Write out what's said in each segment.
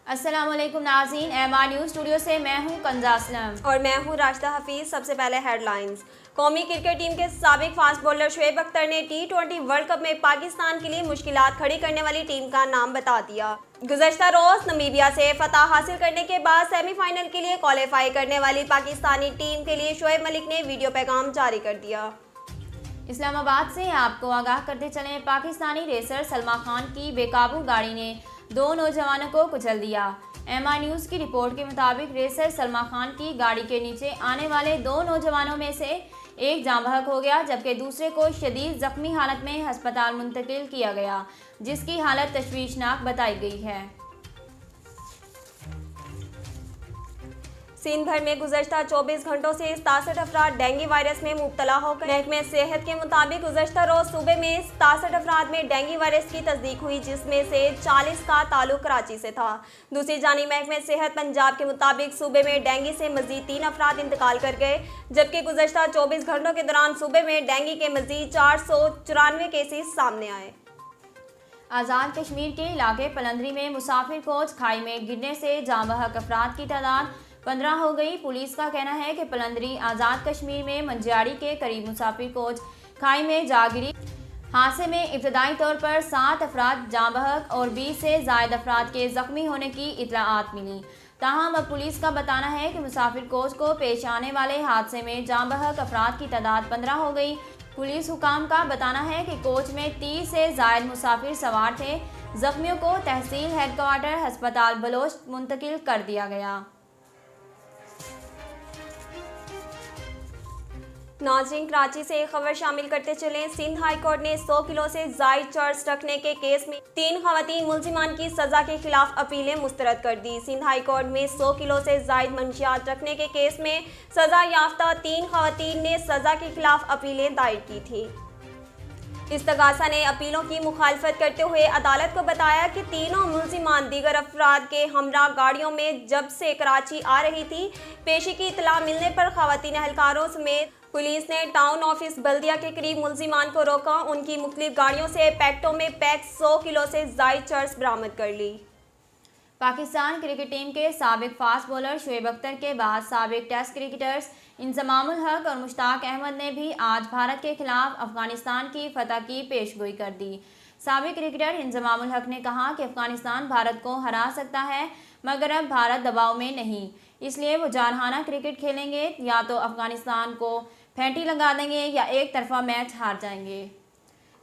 अस्सलाम वालेकुम नाज़रीन, एमआर न्यूज़ स्टूडियो से मैं हूं कंजा असलम और मैं हूं राशिदा हफीज़। सबसे पहले हेडलाइंस। कौमी क्रिकेट टीम के साबिक फास्ट बॉलर शुएब अख्तर ने T20 वर्ल्ड कप में पाकिस्तान के लिए मुश्किलात खड़ी करने वाली टीम का नाम बता दिया। गुज़श्ता रोज़ नमीबिया से फतह हासिल करने के बाद सेमीफाइनल के लिए क्वालिफाई करने वाली पाकिस्तानी टीम के लिए शुएब मलिक ने वीडियो पैगाम जारी कर दिया। इस्लामाबाद से आपको आगाह करते चलें, पाकिस्तानी रेसर सलमा खान की बेकाबू गाड़ी ने 2 नौजवानों को कुचल दिया। एमआर न्यूज़ की रिपोर्ट के मुताबिक रेसर सलमा खान की गाड़ी के नीचे आने वाले 2 नौजवानों में से एक जाँ बहक हो गया, जबकि दूसरे को शदीद जख्मी हालत में हस्पताल मुंतकिल किया गया, जिसकी हालत तशवीशनाक बताई गई है। सिंध भर में गुज़श्ता 24 घंटों से 67 अफराद डेंगू वायरस में मुब्तला हो गए। महकमे सेहत के मुताबिक गुज़श्ता रोज़ सूबे में 67 अफराद में डेंगू वायरस की तस्दीक हुई, जिसमें से 40 का ताल्लुक कराची से था। दूसरी जानिब महकमे सेहत पंजाब के मुताबिक सूबे में डेंगू से मजीद 3 अफराद इंतकाल कर गए, जबकि गुज़श्ता 24 घंटों के दौरान सूबे में डेंगू के मजीद 494 केसेस सामने आए। आज़ाद कश्मीर के इलाके पलंदरी में मुसाफिर कोच खाई में गिरने से जाँ बहक अफराद की तादाद 15 हो गई। पुलिस का कहना है कि पलंदरी आज़ाद कश्मीर में मंजियाड़ी के करीब मुसाफिर कोच खाई में जा गिरी। हादसे में इब्तदाई तौर पर 7 अफराद जाँ बहक और 20 से ज़ायद अफराद के ज़ख्मी होने की इत्तलाआत मिली। ताहम अब पुलिस का बताना है कि मुसाफिर कोच को पेश आने वाले हादसे में जाँ बहक अफराद की तादाद 15 हो गई। पुलिस हुकाम का बताना है कि कोच में 30 से ज़ायद मुसाफिर सवार थे। ज़ख्मियों को तहसील हेडक्वार्टर अस्पताल बलोच मुंतकिल कर दिया गया। नाज़रीन, कराची से एक खबर शामिल करते चलें। सिंध हाई कोर्ट ने 100 किलो से ज़ायद चर्स रखने के केस में 3 खवातीन मुलजिमान की सज़ा के खिलाफ अपीलें मुस्तरद कर दी। सिंध हाई कोर्ट में 100 किलो से ज़ायद मंशियात रखने के केस में सज़ा याफ्ता 3 खवातीन ने सज़ा के खिलाफ अपीलें दायर की थी। इस्तगासा ने अपीलों की मुखालफत करते हुए अदालत को बताया कि तीनों मुलजिमान दीगर अफराद के हमरा गाड़ियों में जब से कराची आ रही थी। पेशी की इतला मिलने पर खवातीन अहलकारों समेत पुलिस ने टाउन ऑफिस बल्दिया के करीब मुलजिमान को रोका। उनकी मुख्तलिफ गाड़ियों से पैकेटों में पैक 100 किलो से ज़ायद चर्स बरामद कर ली। पाकिस्तान क्रिकेट टीम के साबिक फास्ट बॉलर शुएब अख्तर के बाद साबिक टेस्ट क्रिकेटर्स इंजमामुल हक और मुश्ताक अहमद ने भी आज भारत के खिलाफ अफगानिस्तान की फतह की पेशगोई कर दी। साबिक क्रिकेटर इंजमामुल हक ने कहा कि अफगानिस्तान भारत को हरा सकता है, मगर अब भारत दबाव में नहीं, इसलिए वो जारहाना क्रिकेट खेलेंगे। या तो अफगानिस्तान को फेंटी लगा देंगे या एक तरफा मैच हार जाएंगे।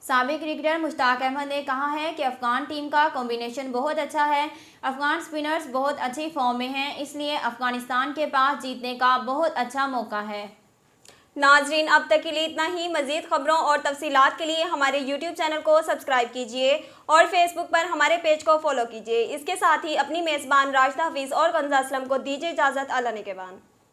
साबिक क्रिकेटर मुश्ताक अहमद ने कहा है कि अफगान टीम का कॉम्बिनेशन बहुत अच्छा है, अफगान स्पिनर्स बहुत अच्छी फॉर्म में हैं, इसलिए अफगानिस्तान के पास जीतने का बहुत अच्छा मौका है। नाजरीन, अब तक के लिए इतना ही। मज़ीद खबरों और तफसीलात के लिए हमारे YouTube चैनल को सब्सक्राइब कीजिए और फेसबुक पर हमारे पेज को फॉलो कीजिए। इसके साथ ही अपनी मेज़बान राशिदा हफीज़ और कंजा असलम को दीजिए इजाज़त। अल्लाह ने के बाद।